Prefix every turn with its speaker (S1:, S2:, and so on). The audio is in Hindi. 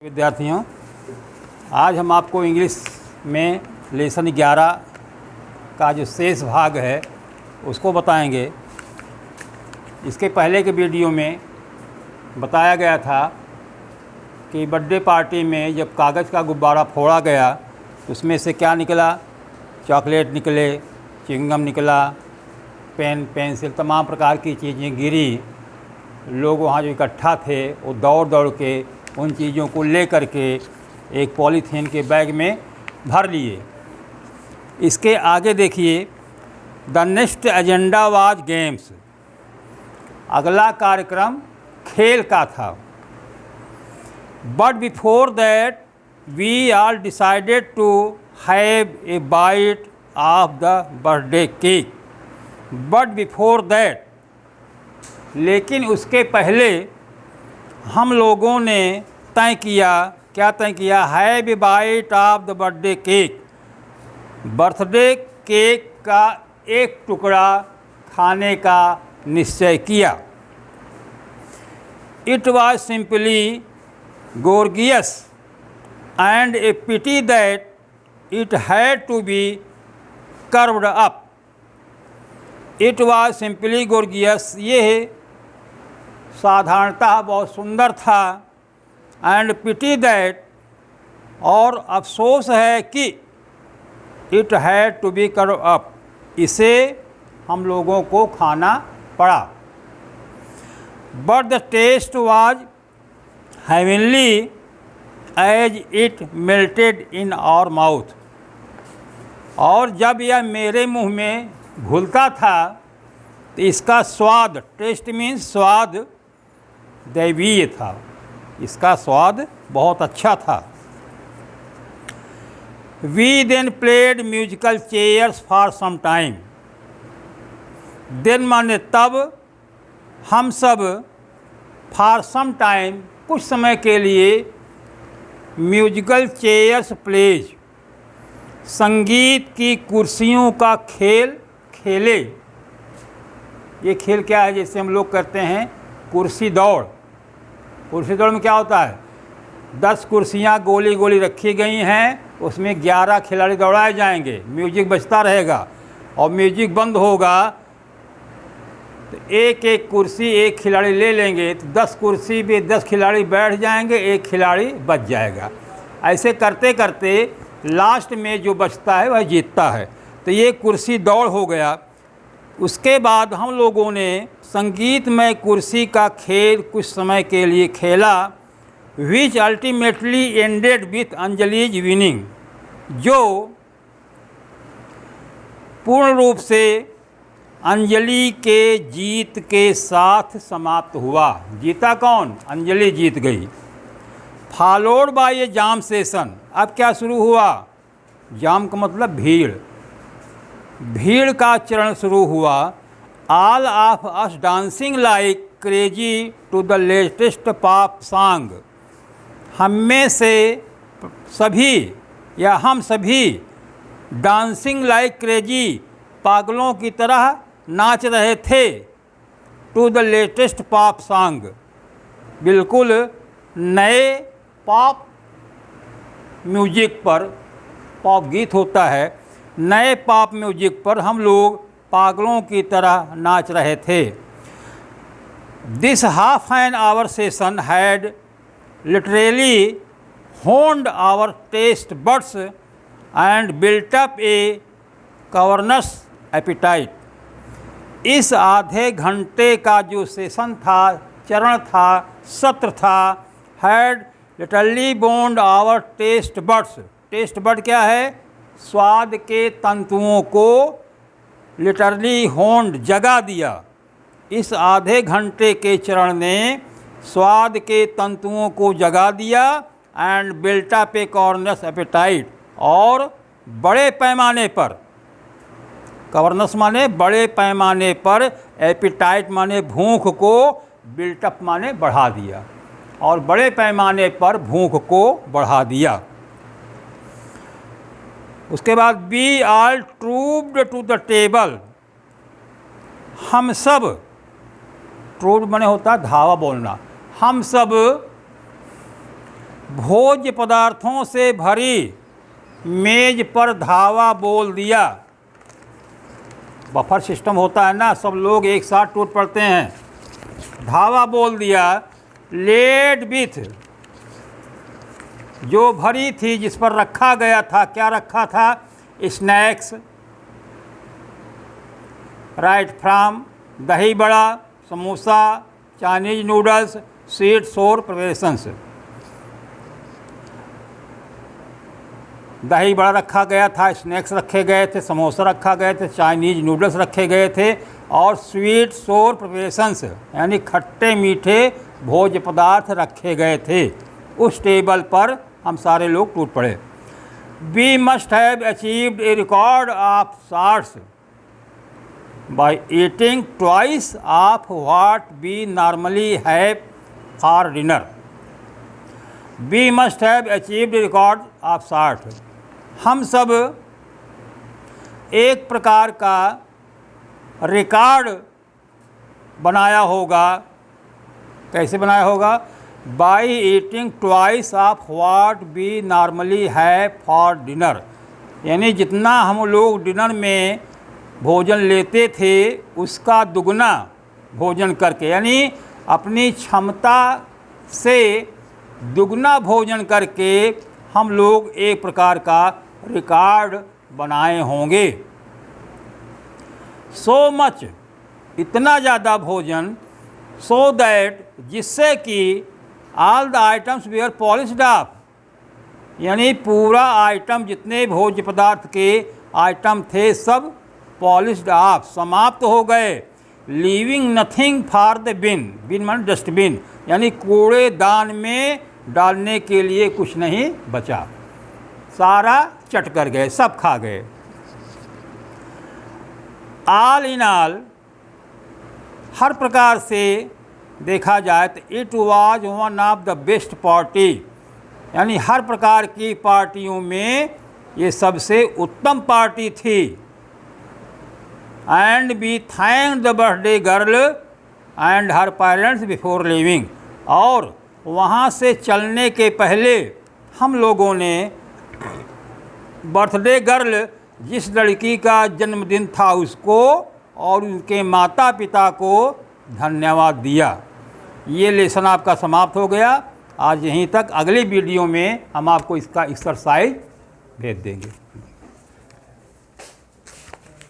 S1: विद्यार्थियों, आज हम आपको इंग्लिश में लेसन 11 का जो शेष भाग है उसको बताएंगे। इसके पहले के वीडियो में बताया गया था कि बर्थडे पार्टी में जब कागज़ का गुब्बारा फोड़ा गया उसमें से क्या निकला, चॉकलेट निकले, च्युइंगम निकला, पेन, पेंसिल, तमाम प्रकार की चीज़ें गिरी। लोग वहाँ जो इकट्ठा थे वो दौड़ दौड़ के उन चीज़ों को ले कर के एक पॉलीथीन के बैग में भर लिए। इसके आगे देखिए, the next agenda was games. अगला कार्यक्रम खेल का था। But before that we all decided to have a bite of the birthday cake. But before that, लेकिन उसके पहले हम लोगों ने तय किया, क्या तय किया? Have a bite of the birthday cake. Birthday cake का एक टुकड़ा खाने का निश्चय किया। It was simply gorgeous and a pity that it had to be carved up. It was simply gorgeous, ये साधारणतः बहुत सुंदर था। एंड पिटी दैट, और अफसोस है कि it had to be carve up, इसे हम लोगों को खाना पड़ा। But the taste was heavenly as it melted in our mouth. और जब यह मेरे मुंह में घुलता था तो इसका स्वाद, टेस्ट मीन्स स्वाद, दैवीय था। इसका स्वाद बहुत अच्छा था। We then played musical chairs for some time. Then माने तब, हम सब फॉर सम टाइम, कुछ समय के लिए, म्यूजिकल चेयर्स प्लेज, संगीत की कुर्सियों का खेल खेले। ये खेल क्या है? जैसे हम लोग करते हैं कुर्सी दौड़। कुर्सी दौड़ में क्या होता है? 10 कुर्सियाँ गोली गोली रखी गई हैं, उसमें 11 खिलाड़ी दौड़ाए जाएंगे, म्यूजिक बजता रहेगा और म्यूजिक बंद होगा तो एक एक कुर्सी एक खिलाड़ी ले लेंगे, तो 10 कुर्सी पे 10 खिलाड़ी बैठ जाएंगे, एक खिलाड़ी बच जाएगा। ऐसे करते करते लास्ट में जो बचता है वह जीतता है। तो ये कुर्सी दौड़ हो गया। उसके बाद हम लोगों ने संगीतमय कुर्सी का खेल कुछ समय के लिए खेला, which ultimately ended with Anjali's winning, जो पूर्ण रूप से अंजलि के जीत के साथ समाप्त हुआ। जीता कौन? अंजलि जीत गई। Followed by A jam session. अब क्या शुरू हुआ? जाम का मतलब भीड़। भीड़ का चरण शुरू हुआ। All of us dancing like crazy to the latest pop song. हम में से सभी या हम सभी डांसिंग लाइक क्रेजी, पागलों की तरह नाच रहे थे। To the latest pop song, बिल्कुल नए पॉप म्यूजिक पर, पॉप गीत होता है, नए पॉप म्यूजिक पर हम लोग पागलों की तरह नाच रहे थे। This half an hour session had literally honed our taste buds and built up a cavernous appetite. इस आधे घंटे का जो सेशन था, चरण था, सत्र था, had literally honed our taste buds. Taste bud क्या है? स्वाद के तंतुओं को लिटरली होंड, जगा दिया। इस आधे घंटे के चरण ने स्वाद के तंतुओं को जगा दिया। And built up a cavernous appetite, और बड़े पैमाने पर, कॉर्नस माने बड़े पैमाने पर, एपिटाइट माने भूख को, बिल्टअप माने बढ़ा दिया, और बड़े पैमाने पर भूख को बढ़ा दिया। उसके बाद we all trooped to the table. हम सब, ट्रूप बने होता धावा बोलना, हम सब भोज्य पदार्थों से भरी मेज पर धावा बोल दिया। बफर सिस्टम होता है ना, सब लोग एक साथ टूट पड़ते हैं। धावा बोल दिया। लेड विथ, जो भरी थी, जिस पर रखा गया था, क्या रखा था? स्नैक्स, राइट फ्राम, दही बड़ा, समोसा, चाइनीज नूडल्स, स्वीट सोर प्रिपरेशंस। दही बड़ा रखा गया था, स्नैक्स रखे गए थे, समोसा रखा गए थे, चाइनीज नूडल्स रखे गए थे और स्वीट सोर प्रिपरेशंस यानी खट्टे मीठे भोज्य पदार्थ रखे गए थे। उस टेबल पर हम सारे लोग टूट पड़े। We must have achieved a record of sorts by eating twice of what we normally have for dinner. We must have achieved a record of sort, हम सब एक प्रकार का रिकॉर्ड बनाया होगा। कैसे बनाया होगा? By eating twice of what we normally have for dinner, यानी जितना हम लोग डिनर में भोजन लेते थे उसका दुगना भोजन करके, यानी अपनी क्षमता से दुगना भोजन करके हम लोग एक प्रकार का रिकॉर्ड बनाए होंगे। सो मच, इतना ज़्यादा भोजन, सो दैट, जिससे कि all the items were polished off, यानी पूरा आइटम, जितने भोज्य पदार्थ के आइटम थे सब पॉलिश्ड ऑफ, समाप्त हो गए। लीविंग नथिंग फॉर द बिन, बिन मान डस्टबिन, यानी कूड़ेदान में डालने के लिए कुछ नहीं बचा, सारा चट कर गए, सब खा गए। ऑल इन ऑल, हर प्रकार से देखा जाए तो it was one of the best party, यानी हर प्रकार की पार्टियों में ये सबसे उत्तम पार्टी थी। And we thank the birthday girl and her parents before leaving, और वहाँ से चलने के पहले हम लोगों ने बर्थडे गर्ल, जिस लड़की का जन्मदिन था, उसको और उनके माता पिता को धन्यवाद दिया। ये लेसन आपका समाप्त हो गया आज यहीं तक। अगली वीडियो में हम आपको इसका एक्सरसाइज भेज देंगे।